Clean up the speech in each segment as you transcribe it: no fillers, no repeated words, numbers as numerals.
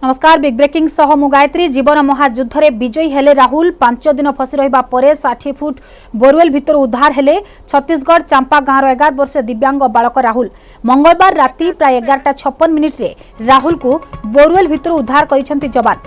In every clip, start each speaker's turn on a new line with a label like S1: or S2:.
S1: नमस्कार big breaking सह मु गायत्री। जीवन महायुद्ध रे विजयी हेले राहुल 5 दिन फसी रहिबा परे 60 फुट बोरवेल भितर उद्धार हेले छत्तीसगढ़ चांपा गाँव 11 वर्ष दिव्यांग बालक राहुल। मंगलवार राति प्राय 11:56 रे राहुल को बोरवेल भितर उद्धार करिसेंती जवान।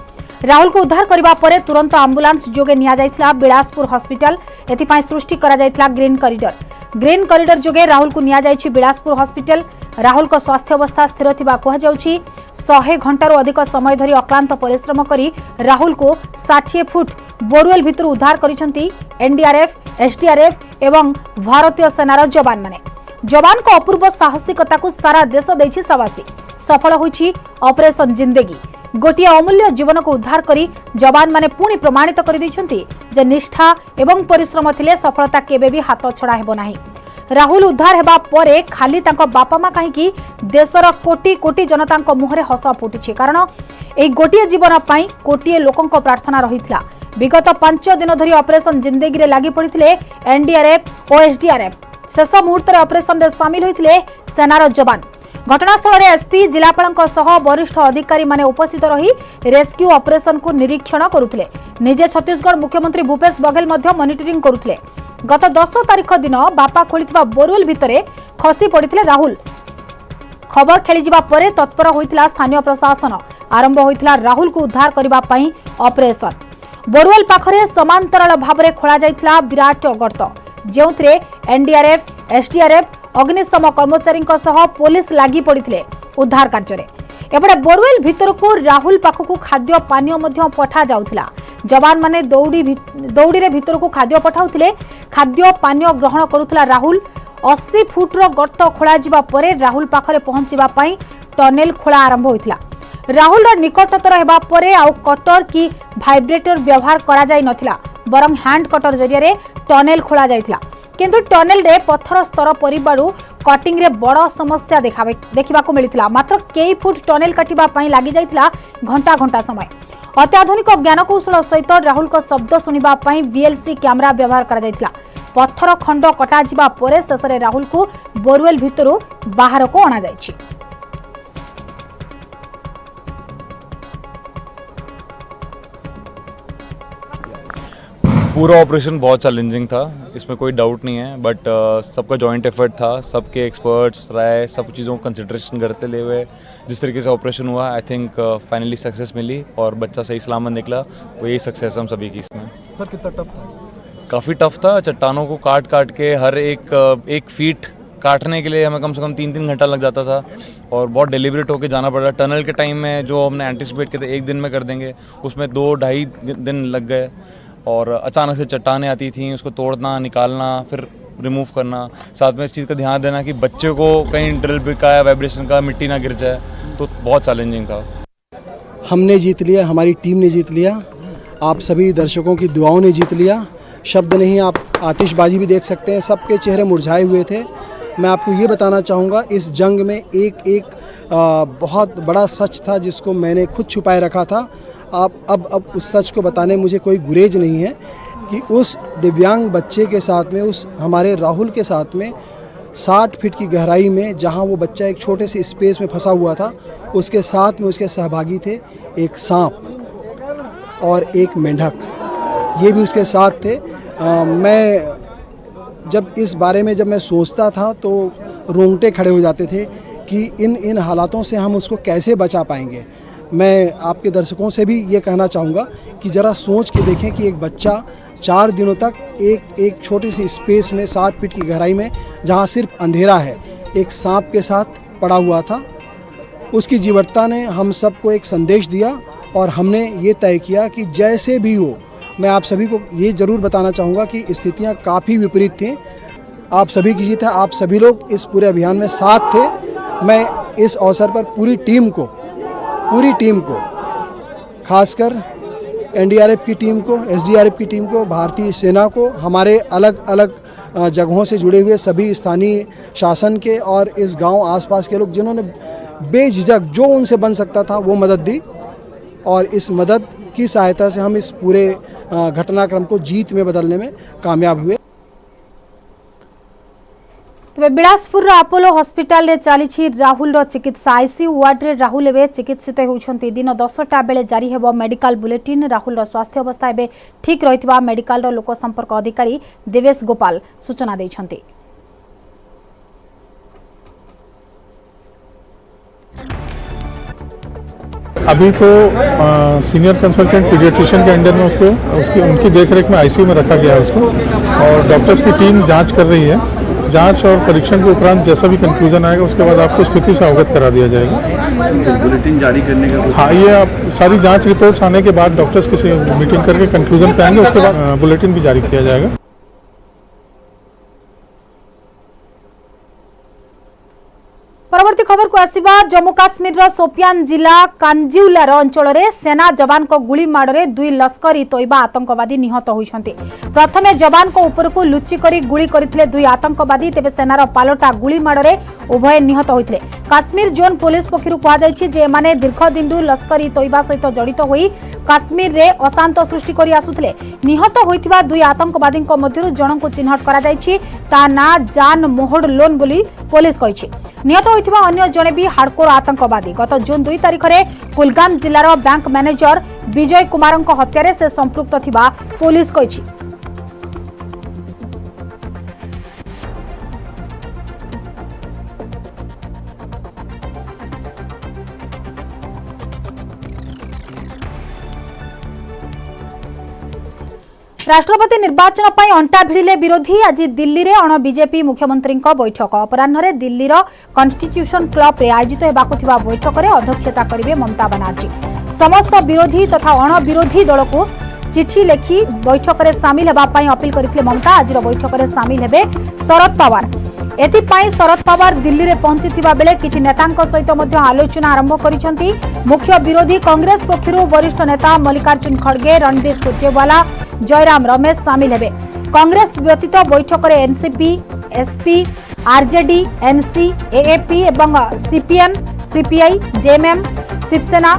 S1: राहुल को उद्धार करबा परे तुरंत एम्बुलेंस जोगे निया जायथिला बिलासपुर हॉस्पिटल। एथिपाई सृष्टि करा जायथिला ग्रीन कॉरिडोर जोगे राहुल को निया जायछि बिलासपुर हॉस्पिटल। राहुल को स्वास्थ्य अवस्था स्थिर थिबा कहा जाउछि। 100 घंटार अधिक समय धरी अक्लांत परिश्रम करी राहुल को 60 फुट बोरवेल भितर उद्धार करिसेंती एनडीआरएफ, एसडीआरएफ एवं भारतीय सेनार जवान माने। जवान को अपूर्व साहसिकता को सारा देश दैछि सवासी। सफल होइछि ऑपरेशन जिंदगी। गोटिए अमूल्य जीवन को उद्धार करी जवान माने पुणी प्रमाणित कर दैछंती जे निष्ठा एवं परिश्रम थिले सफलता केबे भी हाथ छड़ा हेबो नाही। राहुल उद्धार हेबा परे खाली तांको बापा मा कहीं देशर कोटी कोटी जनता मुहरे हस फुटी। कारण एई गोटिए जीवन पाई कोटिए लोकंक प्रार्थना रहितला। विगत 5 दिन धरी ऑपरेशन जिंदगी रे लागि पड़िथिले एनडीआरएफ और एसडीआरएफ। शेष मुहूर्त ऑपरेशन रे शामिल होइथिले सेनार जवान। घटनास्थल एसपी जिलापाल सह वरिष्ठ अधिकारी माने उपस्थित रही रेस्क्यू ऑपरेशन को निरीक्षण करुथिले। निजे छत्तीसगढ़ मुख्यमंत्री भूपेश बघेल मध्य मॉनिटरिंग करुथिले। गत 10 तारिख दिन बापा खोलिथिबा बोरवेल भितरे खसी पड़िथिले राहुल। खबर खेली जिबा परे तत्पर होइथिला स्थानीय प्रशासन। आरंभ होइथिला राहुल को उद्धार करिबा पई ऑपरेशन। बोरवेल पाखरे समांतराल भाबरे खोला जाइथिला विराट गर्त, जेउथरे एनडीआरएफ, एसडीआरएफ, अग्निशम कर्मचारी सह पुलिस लागि पड़िथिले उद्धार कार्य। एपटे बोरवेल भितर को राहुल पाखकु खाद्य पानीय मध्य पठा जाउथिला। जवान माने दौड़ी रे भितर को खाद्य पठाउथिले। खाद्य पानीय ग्रहण करुथिला राहुल। 80 फुटर गर्त खोला जिबा परे राहुल पाखरे पहुंचिबा पई टनेल खोला आरंभ होइथिला। राहुल निकटतर हेबा परे आउ कटर की वाइब्रेटर व्यवहार करा जाय नथिला, बरং हैंड कटर जरिया रे टनेल खोला जायथिला। किंतु टनेल रे पत्थर स्तर परिबारु कटिंग रे बड़ समस्या देखा मिलता। मात्र कई फुट टनेल काटिबा पई लागि जायथिला घंटा घंटा समय। अत्याधुनिक ज्ञानकौशल सहित राहुल को शब्द सुनिबा पई वीएलसी कैमरा व्यवहार करा जायथिला। पत्थर खंड कटा जिबा परे शेषरे राहुल को बोरवेल भितरु बाहर को अणा जायछि।
S2: पूरा ऑपरेशन बहुत चैलेंजिंग था, इसमें कोई डाउट नहीं है। बट सबका जॉइंट एफर्ट था, सबके एक्सपर्ट्स राय सब चीज़ों को कंसिडरेशन करते हुए जिस तरीके से ऑपरेशन हुआ, आई थिंक फाइनली सक्सेस मिली और बच्चा सही सलामत निकला। वो यही सक्सेस हम सभी की इसमें।
S3: सर कितना टफ था?
S2: काफ़ी टफ था। चट्टानों को काट काट के हर एक फीट काटने के लिए हमें कम से कम 3 घंटा लग जाता था और बहुत डेलिब्रेट होकर जाना पड़ा। टनल के टाइम में जो हमने एंटिसिपेट किया था 1 दिन में कर देंगे, उसमें 2-2.5 दिन लग गए। और अचानक से चट्टानें आती थीं, उसको तोड़ना, निकालना, फिर रिमूव करना। साथ में इस चीज़ का ध्यान देना कि बच्चे को कहीं ड्रिल ब्रिक का या वाइब्रेशन का मिट्टी ना गिर जाए, तो बहुत चैलेंजिंग था।
S3: हमने जीत लिया, हमारी टीम ने जीत लिया, आप सभी दर्शकों की दुआओं ने जीत लिया। शब्द नहीं, आप आतिशबाजी भी देख सकते हैं, सबके चेहरे मुरझाए हुए थे। मैं आपको ये बताना चाहूँगा, इस जंग में एक बहुत बड़ा सच था जिसको मैंने खुद छुपाए रखा था। अब उस सच को बताने मुझे कोई गुरेज नहीं है कि उस दिव्यांग बच्चे के साथ में, उस हमारे राहुल के साथ में 60 फीट की गहराई में जहां वो बच्चा एक छोटे से स्पेस में फंसा हुआ था, उसके साथ में उसके सहभागी थे एक सांप और एक मेंढक, ये भी उसके साथ थे। मैं जब इस बारे में मैं सोचता था तो रोंगटे खड़े हो जाते थे कि इन हालातों से हम उसको कैसे बचा पाएंगे। मैं आपके दर्शकों से भी ये कहना चाहूँगा कि ज़रा सोच के देखें कि एक बच्चा 4 दिनों तक एक छोटी सी स्पेस में 60 फीट की गहराई में, जहाँ सिर्फ अंधेरा है, एक सांप के साथ पड़ा हुआ था। उसकी जीवटता ने हम सबको एक संदेश दिया और हमने ये तय किया कि जैसे भी हो, मैं आप सभी को ये ज़रूर बताना चाहूँगा कि स्थितियाँ काफ़ी विपरीत थीं। आप सभी की जीत है, आप सभी लोग इस पूरे अभियान में साथ थे। मैं इस अवसर पर पूरी टीम को खासकर एनडीआरएफ की टीम को, एसडीआरएफ की टीम को, भारतीय सेना को, हमारे अलग अलग जगहों से जुड़े हुए सभी स्थानीय शासन के और इस गांव आसपास के लोग जिन्होंने बेझिझक जो उनसे बन सकता था वो मदद दी और इस मदद की सहायता से हम इस पूरे घटनाक्रम को जीत में बदलने में कामयाब हुए।
S1: तेज बिलासपुर अपोलो हॉस्पिटल चली राहुल चिकित्सा आईसीयू वार्ड रे राहुल एवं चिकित्सित होती दिन 10टा बेले जारी हेब मेडिकल बुलेटिन। राहुल स्वास्थ्य अवस्था एवं ठीक रही मेडिकल लोक संपर्क अधिकारी देवेश गोपाल सूचना देइछन्ति।
S4: अभी तो सीनियर कंसल्टेंट पीडियाट्रिशियन के अंडर में उनकी देखरेख में आईसीयू में रखा गया है उसको, और डॉक्टर्स की टीम जांच कर रही है। जांच और परीक्षण के उपरांत जैसा भी कंक्लूजन आएगा उसके बाद आपको स्थिति से अवगत करा दिया जाएगा।
S5: बुलेटिन जारी करने का
S4: हाँ, ये आप सारी जांच रिपोर्ट्स आने के बाद डॉक्टर्स की मीटिंग करके कंक्लूजन पे आएंगे, उसके बाद बुलेटिन भी जारी किया जाएगा।
S1: परवर्ती खबर को आसिबा जम्मू काश्मीर सोपियान जिला कांजिउलार अंचल में सेना जवान को गुली माड़े 2 लश्करी तोयबा आतंकवादी निहत होइछन्ति। प्रथमे जवान को ऊपर को लुचि करी गुली करथिले 2 आतंकवादी, तेबे सेनार पालटा गुली माड़े उभय निहत होइथिले। काश्मीर जोन पुलिस पक्षरु कहा जायछि जे एमाने दीर्घदिनू लश्करी तोयबा सहित जड़ित होई काश्मीर रे अशांत सृष्टि करी आसुथिले। निहत होइथिबा 2 आतंकवादी मध्यरु जनकु चिन्हट करा जायछि, ता ना जान मोहड लोन बोली पुलिस कहिछि। निहत होइथिबा अन्य जणे भी हार्डकोर आतंकवादी गत जून 2 तारिख रे कुलगाम जिलार बैंक मैनेजर विजय कुमारଙ୍କ हत्यारे से संपृक्त थिबा पुलिस कहिछि। राष्ट्रपति निर्वाचन पर अंटा भिड़िले विरोधी। आज दिल्ली रे अण बीजेपी मुख्यमंत्री बैठक अपराह्न दिल्लीर कन्स्टिट्यूशन क्लब रे आयोजित होबाकु थिबा बैठक रे अध्यक्षता करिवे ममता बनर्जी। समस्त विरोधी तथा अण विरोधी दल को चिठी लेखि बैठक रे शामिल हेबा पई अपील करथिले ममता। आज बैठक रे शामिल हेबे शरद पवार। एथिपाई शरद पवार दिल्ली रे पहुंचीथिबा बेले किछि नेतांक सहित मध्य आलोचना आरंभ करिसंती। मुख्य विरोधी कांग्रेस पक्षरु वरिष्ठ नेता मल्लिकार्जुन खड़गे, रणदीप सुरजेवाला, जयराम रमेश शामिल हेबे। कांग्रेस व्यतीत बैठक रे NCP, SP, RJD, NC, AAP एवं CPM, CPI, JMM, Shiv Sena,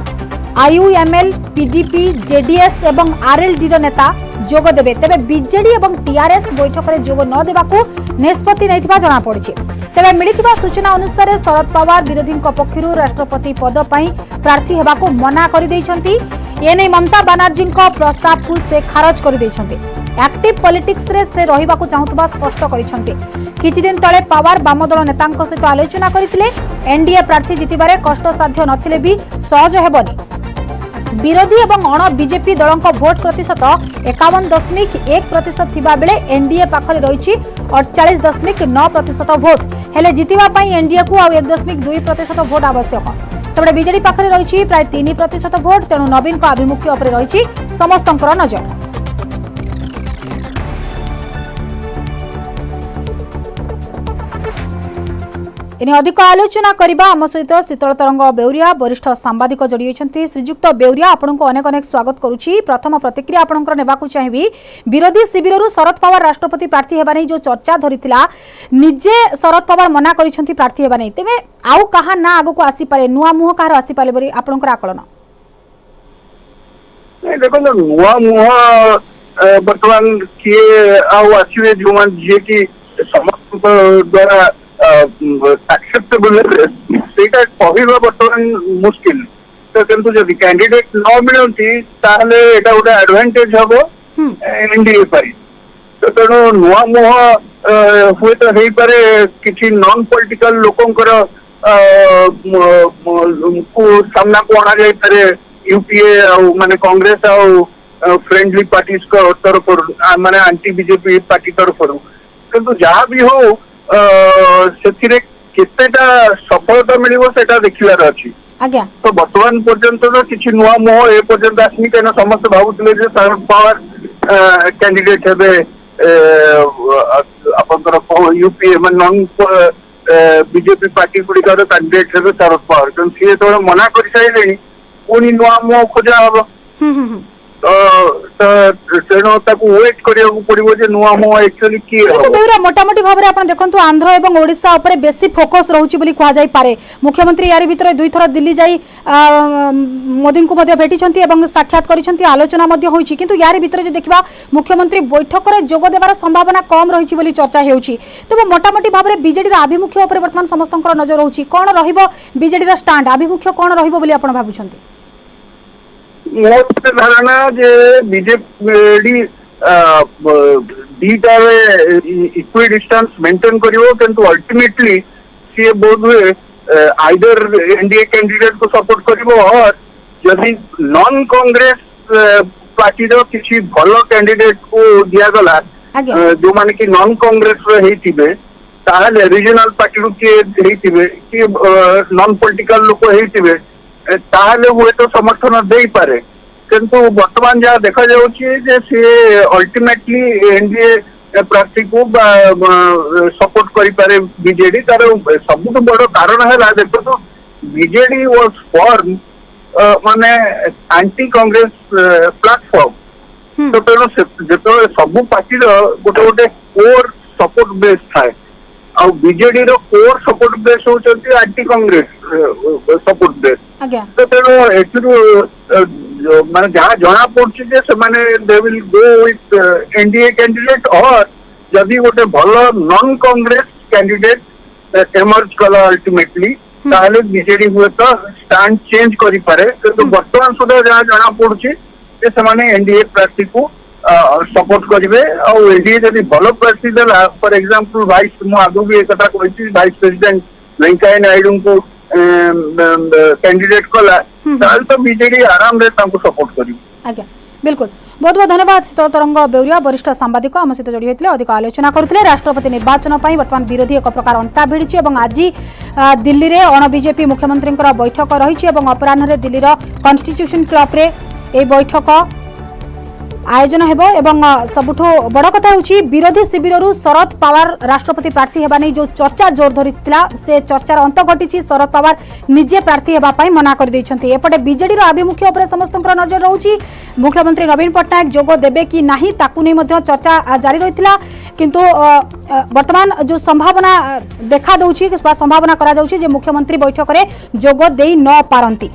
S1: IUML, PDP, JDS एवं आरएलडी नेता जोग देबे। तेबे बीजेडी एवं टीआरएस बैठक रे जोग न देबाकू निष्पत्ति नैथिबा जणा पड़िछि। तेबे मिलिथिबा सूचना अनुसार शरद पवार विरोधी पक्षरु राष्ट्रपति पद पई प्रार्थी हेबाकू मना करि दैछन्ती। एने ममता बनर्जी प्रस्ताव को से खारज कर दैछन्ती। एक्टिव पॉलिटिक्स रे से रहिबाकू चाहुतबा स्पष्ट करिसन्ती। किछि दिन तळे पवार वामदल नेतांक सहित आलोचना करथिले। एनडीए प्रार्थी जितिबारे कष्ट साध्य नथिले भी सहज हेबनी। विरोधी एवं अण बीजेपी दलक भोट प्रतिशत 51.1% थिबा बेले एनडीए पाखरे रहिछि 48.9% भोट। हेले जितिबा पई एनडीए को 1.2% भोट आवश्यक। सेबडे बीजेडी पाखरे रहिछि प्राय 3% भोट। तेणु नवीन को आभिमुख्य उपरे रहिछि समस्तंकर नजर। एने अधिक आलोचना करबा आम सहित शीतल तरंग बेउरिया वरिष्ठ सांबादिक जोड़ी होइछन्ती। श्रीजुक्त बेउरिया आपनको अनेक अनेक स्वागत करूछि। प्रथम प्रतिक्रिया आपनकर नेबाकू चाहिबी। विरोधी शिविररु शरद पवार राष्ट्रपति प्रार्थी हेबा नै जो चर्चा धरिथिला, निजे शरद पवार मना करिसन्ती प्रार्थी हेबा नै। तेबे आउ कहा ना आगो को आसी पारे, नुआ मुह कहार आसी पाले बरी आपनकर आकलन?
S6: नहीं देखो नुआ मुह वर्तमान किए आउ आसीबे जो मान जे की समस्त द्वारा एक्सेप्टेबल सेटा कहवा बर्तमान मुश्किल। तो किंतु जब कैंडिडेट न मिलती ताहले एटा गोटे एडवांटेज हबो एनडीए पारी। तो तेणु नुआ मुह हुए तो हेई पारे किछि नॉन पॉलिटिकल लोकंकर को सामना को आना जाय पारे। यूपीए माने कांग्रेस आ फ्रेंडली पार्टीज को तरफ माने एंटी बीजेपी पार्टी तरफ। किंतु जहाँ भी हो से केतेटा सफलता मिलिबो सेटा देखिबार अछि।
S1: आज्ञा
S6: तो वर्तमान पर्यंत तो किछि नुआ मोह ए पर्यंत आसनी केना समस्त भाबुतले जे शरद पवार कैंडिडेट हेबे आपनकर यूपीए मन नॉन बीजेपी पार्टी गुड़िकार कैंडिडेट हेबे शरद पवार। कारण सी तो मना कर साइलेनी पुनी नुआ मोह खोजा हबो। तेणु वेट करिया पड़िबो जे नुआ मो एक्चुअली की
S1: बेउरा मोटामोटी भाव में देखो आंध्र और ओडिशा उपर बेसी फोकस रहुछि बोली कहा जाय पारे। मुख्यमंत्री यार भितर 2 थर दिल्ली जाई मोदी को मध्य भेटिछंती एवं साक्षात करिछंती आलोचना मध्य होईछि किंतु यार भितर जे देखबा मुख्यमंत्री बैठक रे जोग देबार संभावना कम रहिछि बोली चर्चा हेउछि। तबे मोटामोटी भाव में बीजेडी रा अभिमुख्य उपर वर्तमान समस्तंकर नजर रहुछि कोन रहिबो बीजेडी रा स्टैंड अभिमुख्य कोन रहिबो बोली आपण भाबुछंती?
S6: मोर धारणा जे बीजेपी दीटा इक्वी डिस्टेंस मेंटेन करिवो किंतु अल्टीमेटली सी बोध हुए आइदर एनडीए कैंडिडेट को सपोर्ट करिवो और यदि नॉन कांग्रेस पार्टी रो किसी भलो कैंडिडेट को दिया गला जो माने कि नॉन कांग्रेस रो हेतिबे ताले रीजनल पार्टी रो के हेतिबे कि नॉन पॉलिटिकल लोक हेतिबे ताले हुए तो समर्थन दे पारे किंतु वर्तमान जहाँ देखा जाऊँगी सी अल्टीमेटली एनडीए प्रार्थी को सपोर्ट करि पारे बीजेडी तार सबुठ बड़ कारण है देखो तो बीजेडी वाज फॉर्म माने एंटी कांग्रेस प्लेटफॉर्म तो तेणु जो सबू पार्टी गोटे गोटे कोर सपोर्ट बेस थाए आ बीजेडी रो कोर सपोर्ट बेस होचंती एंटी कांग्रेस सपोर्ट बेस तो तेणु एथुरु माने जहाँ जना पड़छि जे से माने they will go with NDA candidate और जदि गोटे भलो नॉन कांग्रेस कैंडिडेट एमर्ज कला अल्टीमेटली ताले बीजेडी हुए तो स्टैंड चेंज करि पारे किंतु वर्तमान सुधा जहाँ जना पड़छि जे से माने एनडीए प्रार्थी को सपोर्ट करेंगे और एनडीए जब भल प्रार्थी देला फॉर एग्जांपल वाइस मु आगु भी एक कथा कहि वाइस प्रेसिडेंट वेंकैया नायडू को कैंडिडेट कला ताल तो बीजेडी आराम रे तांको सपोर्ट करी।
S1: आज्ञा बिल्कुल बहुत बहुत धन्यवाद शीतल तरंग बेउरिया वरिष्ठ सांबादिक आम सहित जोड़ी होते अधिक आलोचना करते राष्ट्रपति निर्वाचन पर वर्तमान विरोधी एक प्रकार अंटा भिड़ी आज दिल्ली रे अण बीजेपी मुख्यमंत्री बैठक रही अपराह दिल्ली कॉन्स्टिट्यूशन क्लब रे ए बैठक आयोजन हेबो एवं सबुठो बड़ कथा होची विरोधी शिविररू शरद पवार राष्ट्रपति प्रार्थी हेबा नै जो चर्चा जोर धरिथिला से चर्चार अंत घटिछि। शरद पवार निजे प्रार्थी हेबा पई मना कर दैछन्ती। एपटे बीजेडी रो आभिमुख्य उपरे समस्तंकर नजर रहउछि। मुख्यमंत्री नवीन पट्टनायक जोग देबे कि नाही ताकू नै मध्य चर्चा जारी रहिथिला किंतु वर्तमान जो संभावना देखा दउछि संभावना करा जाउछि जे मुख्यमंत्री बैठक रे जोग देई न पारंती।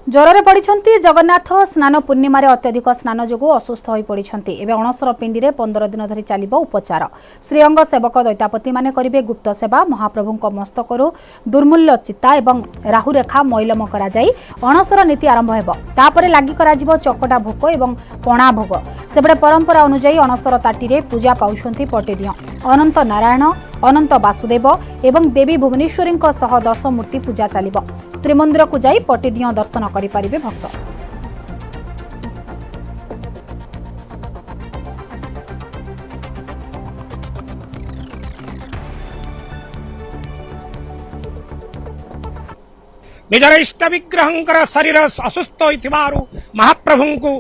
S1: ज्वरे पड़ती जगन्नाथ स्नान पूर्णिम अत्यधिक स्नान जो असुस्थ हो पड़ती एवं अणसर पिंडी में 15 दिन धरी चलो उपचार। श्रीअंग सेवक दैतापति माने करिवे गुप्त सेवा। महाप्रभु मस्तकरू दुर्मूल्य चिता एवं राहुरेखा मैलम कराई अणसर नीति आरंभ हो तापर लगी चकटा भोग एवं पणा भोग। सेपटे परंपरा अनुजाई अणसर ताटी पूजा पाउछंती पटेदिय अनंत नारायण अनंत वासुदेव एवं देवी भुवनेश्वरी सह 10 मूर्ति पूजा चलिब। श्रीमंदिर को जाई पटेदिय दर्शन करिपारिबे भक्त।
S5: निजर इष्ट विग्रह शरीर असुस्थ होइथिबारु महाप्रभु को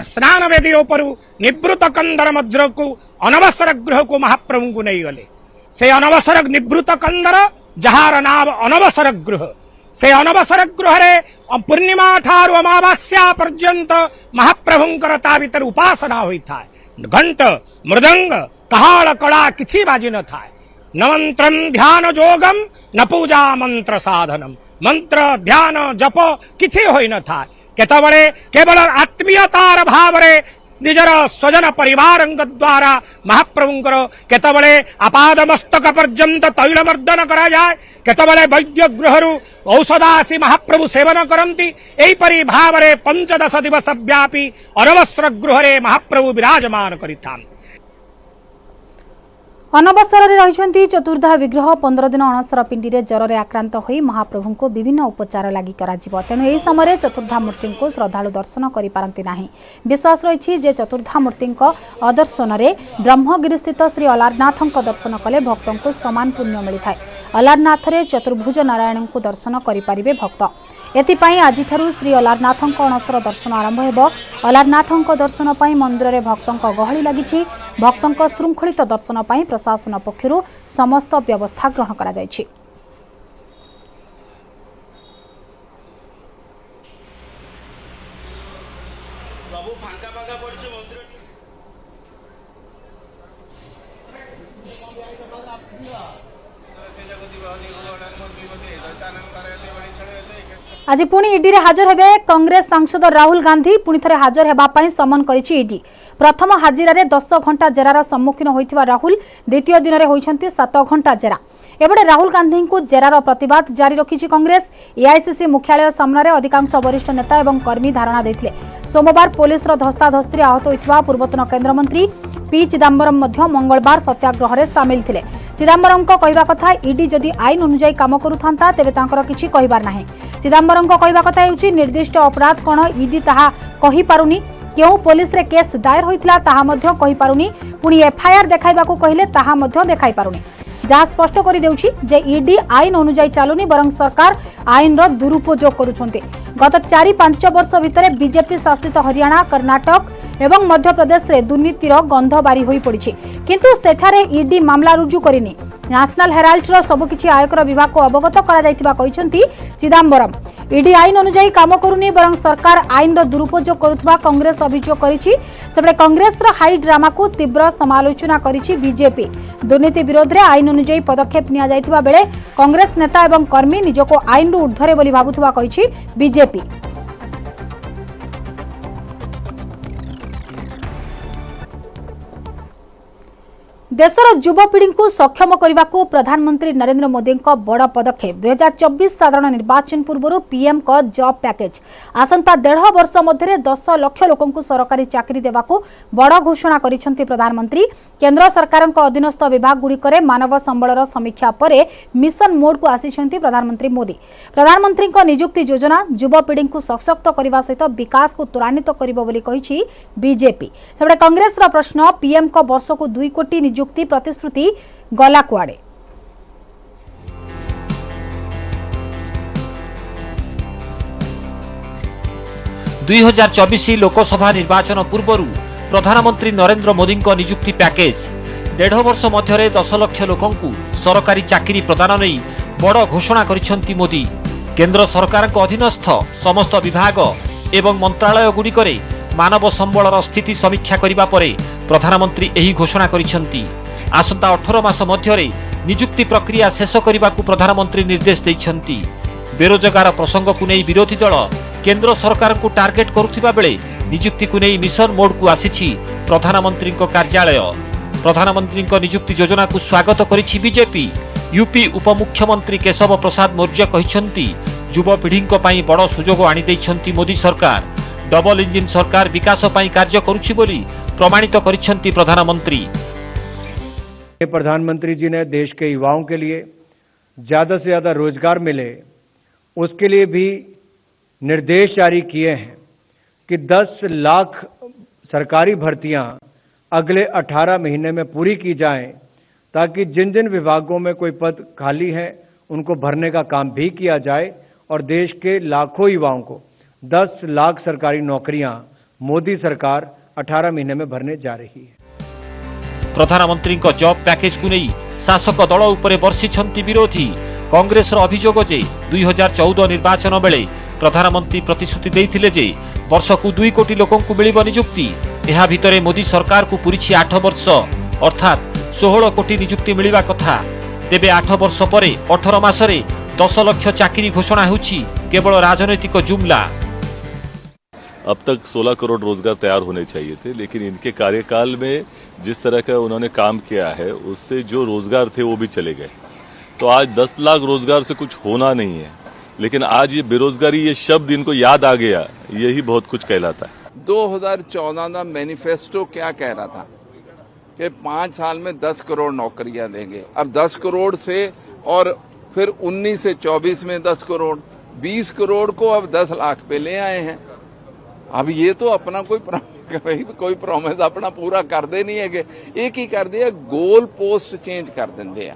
S5: स्नान वेदी पर निवृत कंदर मध्य को अनवसर गृह को महाप्रभु को नहीं गले। से अनवसर निवृत कंदर जहार नाम अनवसर गृह से अनवसर गृह रे पूर्णिमा ठारू अमावास्या पर्यंत महाप्रभुंकर ता भीतर उपासना होई था। घंट मृदंग कहाड़ कड़ा किछि बाजी न था। न मंत्रम ध्यान जोगम न पूजा मंत्र साधनम मंत्र ध्यान जप किछि होई न था। केतबळे केवल आत्मीयतार भाव रे निजर स्वजन परिवार द्वारा महाप्रभुंकर केतबळे आपाद मस्तक पर्यंत तैलमर्दन करा जाए। केतबळे वैद्य गृहरु औषध आसी महाप्रभु सेवन करंती। एपरी भाव रे 15 दिवस व्यापी अनवस्त्र गृह रे महाप्रभु विराजमान करिथान।
S1: अनवसर रही चतुर्धा विग्रह 15 दिन अणसर पिंडी में ज्वर आक्रांत हो महाप्रभु को विभिन्न उपचार लगी तेणु यह समय चतुर्धा मूर्ति को श्रद्धालु दर्शन करपारती नहीं। विश्वास रही चतुर्धा मूर्ति अदर्शन में ब्रह्मगिरी स्थित श्री अलारनाथ दर्शन कले भक्तों को समान पुण्य मिलता है। अलारनाथ रे चतुर्भुज नारायण को दर्शन करें भक्त एथिपाई आज श्री अलारनाथ अणसर दर्शन आरंभ हो। अलारनाथ दर्शन पर मंदिर में भक्तों गहली लगी। भक्तों श्रृंखलित दर्शन पर प्रशासन पक्षरु समस्त व्यवस्था ग्रहण करा जायछि। आज पुणी ईडी रे हाजर हेबे कांग्रेस सांसद राहुल गांधी पुणी थे हाजर हेबापई समन करिछि ईडी। प्रथम हाजिरा 10 घंटा जेरार सम्मुखीन होइथिबा राहुल द्वितीय दिन में होइछन्ति 7 घंटा जेरा। एबडे राहुल गांधी को जेरार प्रतिवाद जारी रखिछि कांग्रेस। एआईसीसी मुख्यालय सामने अधिकांश वरिष्ठ नेता एवं कर्मी धारणा देथिले। सोमवार पुलिस धस्ताधस्ती आहत होइथिबा पूर्वतन केन्द्रमंत्री पी चिदंबरम मध्य मंगलवार सत्याग्रह रे शामिल थिले। चिदंबरम को कहवा कथा ईडी जदि आईन अनुसार काम करूथांता तेबे तांकर किछि कहिबार नाही। चिदंबरम को कहवा कथा हेउछि निर्दिष्ट अपराध कोन ईडी ताहा कहि पारुनी, केउ पुलिस रे केस दायर होइथिला ताहा मध्य कहि पारुनी, पुणी एफआईआर देखाइबाकू कहिले ताहा मध्य देखाइ पारुनी। जहाँ स्पष्ट कर देउछि जे ईडी आईन अनुसार चालुनी बरं सरकार आईन रो दुरुपयोग करुछन्ते। गत 4-5 वर्ष भितर बीजेपी शासित हरियाणा, कर्नाटक एवं मध्य प्रदेश रे दुर्नीतिर गंध बारी होई पड़िछि, किंतु सेठारे ईडी मामला रुजु करिनी। नेशनल हेराल्ड रो सबकिछि आयकर विभाग को अवगत करा जायतिबा कहिसंती चिदंबरम। ईडी आईन अनुसार काम करुनी बरं सरकार आईन रो दुरुपयोग करुथबा कांग्रेस अभियोग करिछि। सेबडे कांग्रेस रो हाई ड्रामा को तीव्र समालोचना करिछि बीजेपी। दुर्नीति विरोध रे आईन अनुसार पदक्षेप निया जायतिबा बेले कांग्रेस नेता एवं कर्मी निजको आईन रो ऊर्ध्वरे बोली भाबुथबा कहिछि बीजेपी। देशर युवपीढ़ी को सक्षम करने को प्रधानमंत्री नरेंद्र मोदी का बड़ पदक्षेप। 2024 साधारण निर्वाचन पूर्व पीएम का जॉब पैकेज आसंता 1.5 वर्ष मध्य 10 लाख लोकों को सरकारी चाकरी देवा बड़ घोषणा करिसेंती प्रधानमंत्री। केंद्र सरकार अधीनस्थ विभाग गुड़िक मानव संबलर समीक्षा पर मिशन मोड को आसीचंती प्रधानमंत्री मोदी। प्रधानमंत्री नियुक्ति योजना युवपीढ़ी को सशक्त करने सहित विकास को त्वरान्वित करिबो बोली कहिछि बीजेपी। सेबडे कांग्रेस प्रश्न पीएम को वर्ष को 2 कोटी नियुक्ति प्रतिश्रुति गला कुआडे।
S7: (2024) लोकसभा निर्वाचन पूर्व प्रधानमंत्री नरेंद्र मोदी नियुक्ति पैकेज 1.5 वर्ष मध्य 10 लाख लोकों को सरकारी चाकरी प्रदान नहीं बड़ घोषणा करिसेंती मोदी। केंद्र सरकार अधीनस्थ समस्त विभाग एवं मंत्रालय गुड़िकरे मानव संबलर स्थिति समीक्षा करिबा परे प्रधानमंत्री एही घोषणा करिसेंती। आसंता 18 मास मध्य नियुक्ति प्रक्रिया शेष करने को प्रधानमंत्री निर्देश देइछंती। बेरोजगार प्रसंग को नहीं विरोधी दल केंद्र सरकार को टार्गेट करुथिबा बेले नियुक्ति को नहीं मिशन मोड को आसीछि प्रधानमंत्री कार्यालय। प्रधानमंत्री नियुक्ति योजना को स्वागत करिछि बीजेपी। यूपी उपमुख्यमंत्री केशव प्रसाद मौर्य कहिसंती युवपीढ़ी पई बड़ सुजोग आनी दैछंती मोदी सरकार। डबल इंजिन सरकार विकास पई कार्य करुछि बोली प्रमाणित करिसंती प्रधानमंत्री।
S8: प्रधानमंत्री जी ने देश के युवाओं के लिए ज़्यादा से ज़्यादा रोजगार मिले उसके लिए भी निर्देश जारी किए हैं कि 10 लाख सरकारी भर्तियां अगले 18 महीने में पूरी की जाएं ताकि जिन जिन विभागों में कोई पद खाली है उनको भरने का काम भी किया जाए और देश के लाखों युवाओं को 10 लाख सरकारी नौकरियां मोदी सरकार 18 महीने में भरने जा रही है।
S7: प्रधानमंत्री जॉब पैकेज को नहीं शासक दल उपरे बर्षिछंती विरोधी। कांग्रेस अभियोग जे 2014 निर्वाचन बेले प्रधानमंत्री प्रतिश्रुति देइथिले जे वर्ष को 2 कोटी लोकों को मिलिब नियुक्ति। एहा भितरे मोदी सरकार को पूरी 8 वर्ष अर्थात 16 कोटी नियुक्ति मिलिबा कथा। तेबे 8 वर्ष परे 18 मासरे 10 लाख चाकरी घोषणा होउछि केवल राजनैतिक जुमला।
S9: अब तक 16 करोड़ रोजगार तैयार होने चाहिए थे, लेकिन इनके कार्यकाल में जिस तरह का उन्होंने काम किया है उससे जो रोजगार थे वो भी चले गए। तो आज 10 लाख रोजगार से कुछ होना नहीं है, लेकिन आज ये बेरोजगारी ये शब्द इनको याद आ गया, यही बहुत कुछ कहलाता है।
S10: 2014 मैनिफेस्टो क्या कह रहा था कि 5 साल में 10 करोड़ नौकरियां देंगे। अब 10 करोड़ से और फिर 19 से 24 में 10 करोड़, 20 करोड़ को अब 10 लाख पे ले आए हैं। अब ये तो अपना कोई प्रॉमिस अपना पूरा करते नहीं है, एक ही कर दिया, गोल पोस्ट चेंज कर देंगे।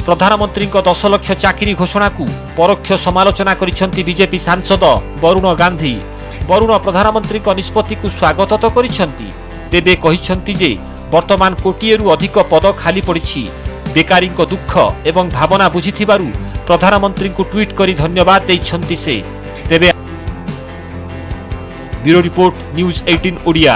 S7: प्रधानमंत्री 10 लाख चाकरी घोषणा को परोक्ष समालोचना करिसेंती बीजेपी सांसद वरुण गांधी। वरुण प्रधानमंत्री निष्पत्ति को स्वागत तो करिसेंती, तेबे कहिसेंती जे वर्तमान कोटिएरु अधिक पद खाली पड़िछि। बेकारी दुख एवं भावना बुझिथिबारु प्रधानमंत्री को ट्वीट करी धन्यवाद दैछंती से। तेबे ब्यूरो रिपोर्ट न्यूज 18 ओडिया।